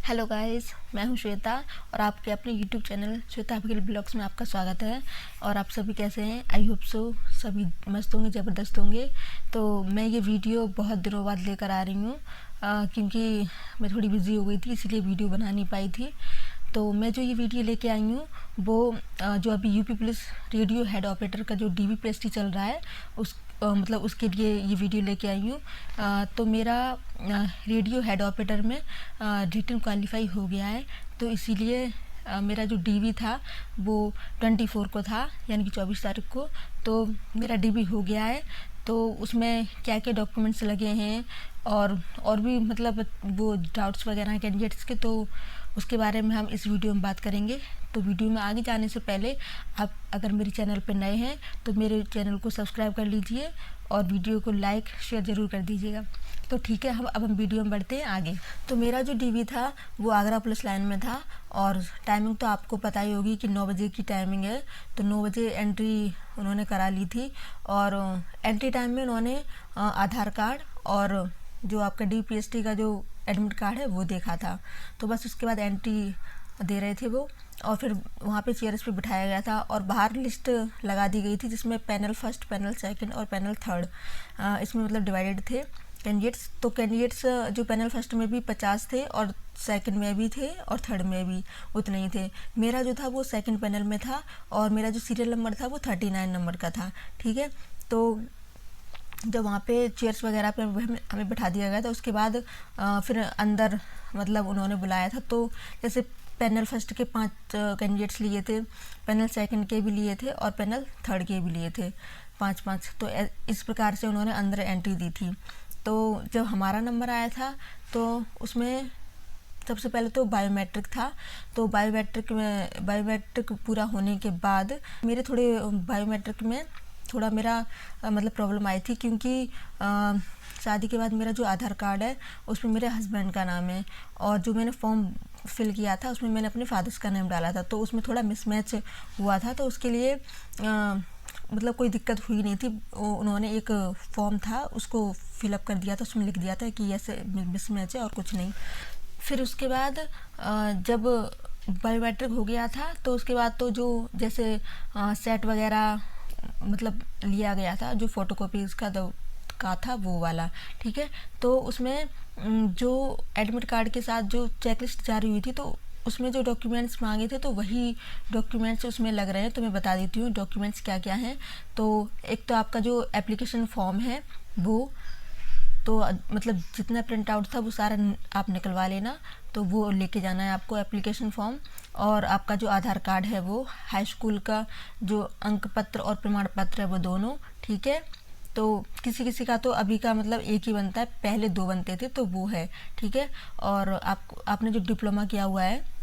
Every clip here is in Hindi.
हेलो गाइस, मैं हूं श्वेता और आपके अपने यूट्यूब चैनल श्वेता अभिगिल ब्लॉग्स में आपका स्वागत है। और आप सभी कैसे हैं? आई होप सो सभी मस्त होंगे, ज़बरदस्त होंगे। तो मैं ये वीडियो बहुत दिनों बाद लेकर आ रही हूँ क्योंकि मैं थोड़ी बिज़ी हो गई थी, इसलिए वीडियो बना नहीं पाई थी। तो मैं जो ये वीडियो लेके आई हूँ वो जो अभी UP police radio head operator का जो DVPST चल रहा है उस मतलब उसके लिए ये वीडियो लेके आई हूँ। तो मेरा रेडियो हेड ऑपरेटर में रिटन क्वालिफाई हो गया है, तो इसीलिए मेरा जो DV था वो 24 को था, यानी कि 24 तारीख को। तो मेरा DV हो गया है। तो उसमें क्या क्या डॉक्यूमेंट्स लगे हैं और भी मतलब वो डाउट्स वगैरह हैं कैंडिडेट्स के, तो उसके बारे में हम इस वीडियो में बात करेंगे। तो वीडियो में आगे जाने से पहले आप अगर मेरे चैनल पर नए हैं तो मेरे चैनल को सब्सक्राइब कर लीजिए और वीडियो को लाइक शेयर ज़रूर कर दीजिएगा। तो ठीक है, अब हम वीडियो में बढ़ते हैं आगे। तो मेरा जो DV था वो आगरा पुलिस लाइन में था और टाइमिंग तो आपको पता ही होगी कि 9 बजे की टाइमिंग है। तो 9 बजे एंट्री उन्होंने करा ली थी और एंट्री टाइम में उन्होंने आधार कार्ड और जो आपका DVPST का जो एडमिट कार्ड है वो देखा था। तो बस उसके बाद एंट्री दे रहे थे वो, और फिर वहाँ पे चेयर्स पे बिठाया गया था और बाहर लिस्ट लगा दी गई थी जिसमें पैनल फर्स्ट, पैनल सेकंड और पैनल थर्ड इसमें मतलब डिवाइडेड थे कैंडिडेट्स। तो कैंडिडेट्स जो पैनल फर्स्ट में भी 50 थे और सेकंड में भी थे और थर्ड में भी उतने ही थे। मेरा जो था वो सेकंड पैनल में था और मेरा जो सीरियल नंबर था वो 39 नंबर का था। ठीक है, तो जब वहाँ पे चेयर्स वगैरह पे हमें बैठा दिया गया था, उसके बाद फिर अंदर मतलब उन्होंने बुलाया था। तो जैसे पैनल फर्स्ट के 5 कैंडिडेट्स लिए थे, पैनल सेकंड के भी लिए थे और पैनल थर्ड के भी लिए थे 5-5। तो इस प्रकार से उन्होंने अंदर एंट्री दी थी। तो जब हमारा नंबर आया था तो उसमें सबसे पहले तो बायोमेट्रिक था। तो बायोमेट्रिक पूरा होने के बाद मेरे थोड़े बायोमेट्रिक में थोड़ा मेरा मतलब प्रॉब्लम आई थी, क्योंकि शादी के बाद मेरा जो आधार कार्ड है उसमें मेरे हस्बैंड का नाम है और जो मैंने फॉर्म फिल किया था उसमें मैंने अपने फादर्स का नाम डाला था। तो उसमें थोड़ा मिसमैच हुआ था, तो उसके लिए मतलब कोई दिक्कत हुई नहीं थी। उन्होंने एक फॉर्म था उसको फिलअप कर दिया था, उसमें लिख दिया था कि ऐसे मिसमैच है और कुछ नहीं। फिर उसके बाद जब बायोमेट्रिक हो गया था तो उसके बाद तो जो जैसे सेट वगैरह मतलब लिया गया था, जो फोटोकॉपीज का था वो वाला। ठीक है, तो उसमें जो एडमिट कार्ड के साथ जो चेकलिस्ट जारी हुई थी तो उसमें जो डॉक्यूमेंट्स मांगे थे तो वही डॉक्यूमेंट्स उसमें लग रहे हैं। तो मैं बता देती हूँ डॉक्यूमेंट्स क्या क्या हैं। तो एक तो आपका जो एप्लीकेशन फॉर्म है वो, तो मतलब जितना प्रिंट आउट था वो सारा आप निकलवा लेना, तो वो लेके जाना है आपको एप्लीकेशन फॉर्म। और आपका जो आधार कार्ड है वो, हाई स्कूल का जो अंक पत्र और प्रमाण पत्र है वो दोनों। ठीक है, तो किसी किसी का तो अभी का मतलब एक ही बनता है, पहले 2 बनते थे तो वो है। ठीक है, और आपने जो डिप्लोमा किया हुआ है,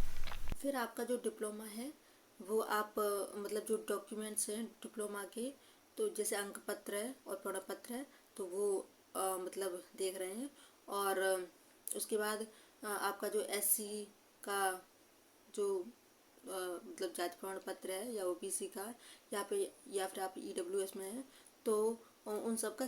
फिर आपका जो डिप्लोमा है वो आप मतलब जो डॉक्यूमेंट्स हैं डिप्लोमा के, तो जैसे अंक पत्र है और प्रमाण पत्र है तो वो मतलब देख रहे हैं। और उसके बाद आपका जो SC का जो मतलब जाति प्रमाण पत्र है या OBC का, या फिर आप EWS में है, तो उन सब का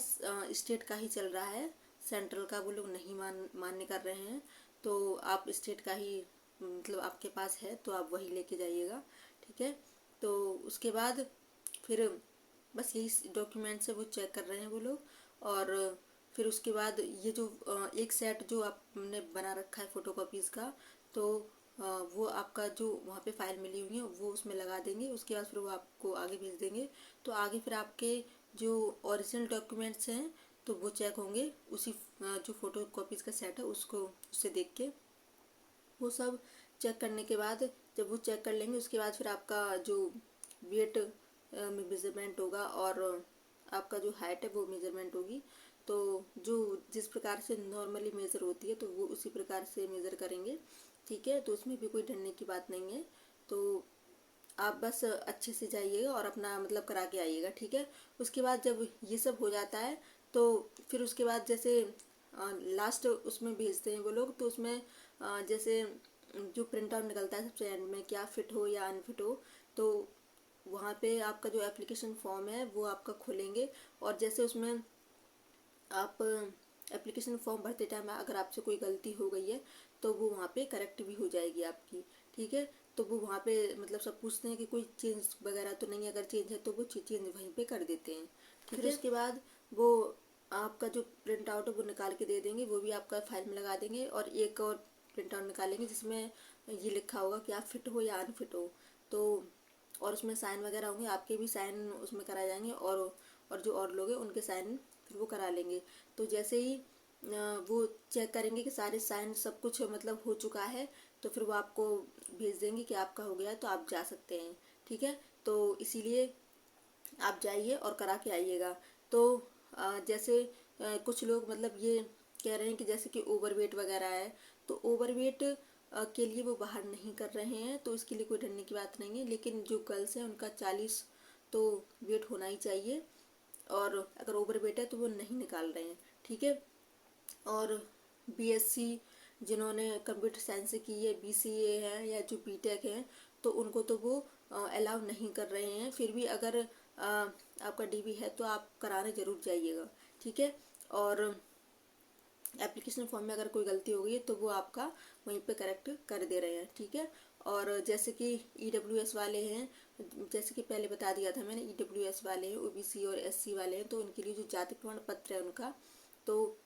स्टेट का ही चल रहा है, सेंट्रल का वो लोग नहीं मान्य कर रहे हैं। तो आप स्टेट का ही मतलब आपके पास है तो आप वही लेके जाइएगा। ठीक है, तो उसके बाद फिर बस यही डॉक्यूमेंट्स है वो चेक कर रहे हैं वो लोग। और फिर उसके बाद ये जो एक सेट जो आपने बना रखा है फोटोकॉपीज़ का, तो वो आपका जो वहाँ पे फाइल मिली हुई है वो उसमें लगा देंगे। उसके बाद फिर वो आपको आगे भेज देंगे। तो आगे फिर आपके जो ओरिजिनल डॉक्यूमेंट्स हैं तो वो चेक होंगे उसी जो फोटोकॉपीज़ का सेट है उसको, उससे देख के वो सब चेक करने के बाद जब वो चेक कर लेंगे उसके बाद फिर आपका जो वेट मेजरमेंट होगा और आपका जो हाइट है वो मेजरमेंट होगी। तो जो जिस प्रकार से नॉर्मली मेज़र होती है तो वो उसी प्रकार से मेज़र करेंगे। ठीक है, तो उसमें भी कोई डरने की बात नहीं है। तो आप बस अच्छे से जाइएगा और अपना मतलब करा के आइएगा। ठीक है, उसके बाद जब ये सब हो जाता है तो फिर उसके बाद जैसे लास्ट उसमें भेजते हैं वो लोग, तो उसमें जैसे जो प्रिंट आउट निकलता है सबसे एंड में, क्या फिट हो या अनफिट हो, तो वहाँ पे आपका जो एप्लीकेशन फॉर्म है वो आपका खोलेंगे। और जैसे उसमें आप एप्लीकेशन फॉर्म भरते टाइम अगर आपसे कोई गलती हो गई है तो वो वहाँ पे करेक्ट भी हो जाएगी आपकी, ठीक है। तो वो वहाँ पे मतलब सब पूछते हैं कि कोई चेंज वगैरह तो नहीं है, अगर चेंज है तो वो चेंज वहीं पे कर देते हैं, ठीक है। उसके बाद वो आपका जो प्रिंट आउट है वो निकाल के दे देंगे, वो भी आपका फाइल में लगा देंगे। और एक और प्रिंट आउट निकालेंगे जिसमें ये लिखा होगा कि आप फिट हो या अनफिट हो। तो और उसमें साइन वगैरह होंगे, आपके भी साइन उसमें कराए जाएंगे, और जो और लोग हैं उनके साइन फिर वो करा लेंगे। तो जैसे ही वो चेक करेंगे कि सारे साइन सब कुछ मतलब हो चुका है, तो फिर वो आपको भेज देंगे कि आपका हो गया है, तो आप जा सकते हैं, ठीक है। तो इसीलिए आप जाइए और करा के आइएगा। तो जैसे कुछ लोग मतलब ये कह रहे हैं कि जैसे कि ओवरवेट वगैरह है, तो ओवरवेट के लिए वो बाहर नहीं कर रहे हैं, तो इसके लिए कोई डरने की बात नहीं है। लेकिन जो गर्ल्स हैं उनका 40 तो वेट होना ही चाहिए, और अगर ओवरवेट है तो वो नहीं निकाल रहे हैं, ठीक है। और बीएससी जिन्होंने कंप्यूटर साइंस से की है, बीसीए है या जो बीटेक है, तो उनको तो वो अलाउ नहीं कर रहे हैं। फिर भी अगर आपका डीबी है तो आप कराने जरूर जाइएगा, ठीक है। और एप्लीकेशन फॉर्म में अगर कोई गलती हो गई है तो वो आपका वहीं पे करेक्ट कर दे रहे हैं, ठीक है। और जैसे कि ईडब्ल्यूएस वाले हैं, जैसे कि पहले बता दिया था मैंने, ईडब्ल्यूएस वाले हैं, ओबीसी और एससी वाले हैं, तो उनके लिए जो जाति प्रमाण पत्र है उनका, तो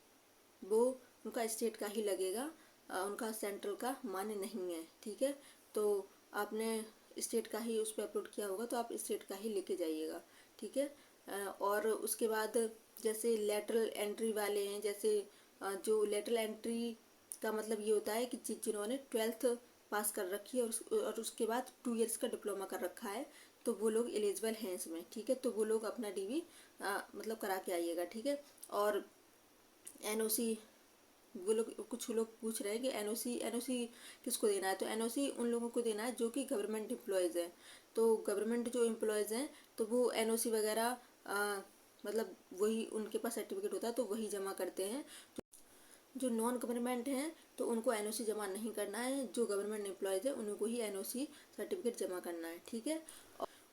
वो उनका स्टेट का ही लगेगा, उनका सेंट्रल का मान्य नहीं है, ठीक है। तो आपने स्टेट का ही उस पर अपलोड किया होगा, तो आप स्टेट का ही लेके जाइएगा, ठीक है। और उसके बाद जैसे लेटरल एंट्री वाले हैं, जैसे जो लेटरल एंट्री का मतलब ये होता है कि जिन्होंने 12th पास कर रखी है और उसके बाद 2 इयर्स का डिप्लोमा कर रखा है, तो वो लोग एलिजिबल हैं इसमें, ठीक है। तो वो लोग अपना डीवी मतलब करा के आइएगा, ठीक है। और एनओसी, वो लोग कुछ लोग पूछ रहे हैं कि एनओसी किसको देना है, तो एनओसी उन लोगों को देना है जो कि गवर्नमेंट एम्प्लॉयज़ हैं। तो गवर्नमेंट जो एम्प्लॉयज़ हैं तो वो एनओसी वगैरह मतलब वही उनके पास सर्टिफिकेट होता है तो वही जमा करते हैं। जो नॉन गवर्नमेंट हैं तो उनको एनओसी जमा नहीं करना है, जो गवर्नमेंट एम्प्लॉयज़ है उनको ही एनओसी सर्टिफिकेट जमा करना है, ठीक है।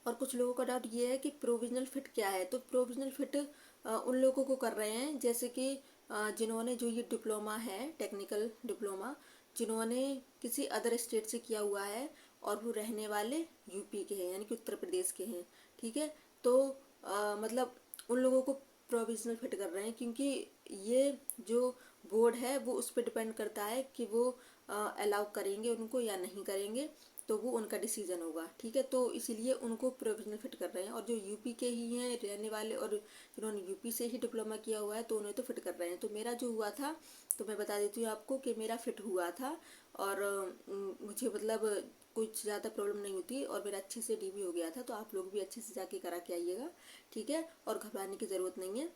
और कुछ लोगों का डाउट ये है कि प्रोविजनल फिट क्या है, तो प्रोविजनल फिट उन लोगों को कर रहे हैं जैसे कि जिन्होंने जो ये डिप्लोमा है, टेक्निकल डिप्लोमा, जिन्होंने किसी अदर स्टेट से किया हुआ है और वो रहने वाले यूपी के हैं, यानी कि उत्तर प्रदेश के हैं, ठीक है। तो मतलब उन लोगों को प्रोविजनल फिट कर रहे हैं, क्योंकि ये जो बोर्ड है वो उस पर डिपेंड करता है कि वो अलाउ करेंगे उनको या नहीं करेंगे, तो वो उनका डिसीजन होगा, ठीक है। तो इसीलिए उनको प्रोविजनल फिट कर रहे हैं। और जो यूपी के ही हैं रहने वाले और जिन्होंने यूपी से ही डिप्लोमा किया हुआ है तो उन्हें तो फिट कर रहे हैं। तो मेरा जो हुआ था, तो मैं बता देती हूँ आपको कि मेरा फिट हुआ था, और मुझे मतलब कुछ ज़्यादा प्रॉब्लम नहीं होती, और मेरा अच्छे से डीबी हो गया था। तो आप लोग भी अच्छे से जाके करा के आइएगा, ठीक है। और घबराने की ज़रूरत नहीं है,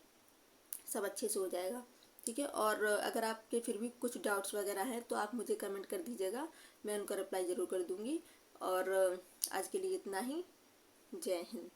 सब अच्छे से हो जाएगा, ठीक है। और अगर आपके फिर भी कुछ डाउट्स वगैरह हैं तो आप मुझे कमेंट कर दीजिएगा, मैं उनका रिप्लाई ज़रूर कर दूँगी। और आज के लिए इतना ही। जय हिंद।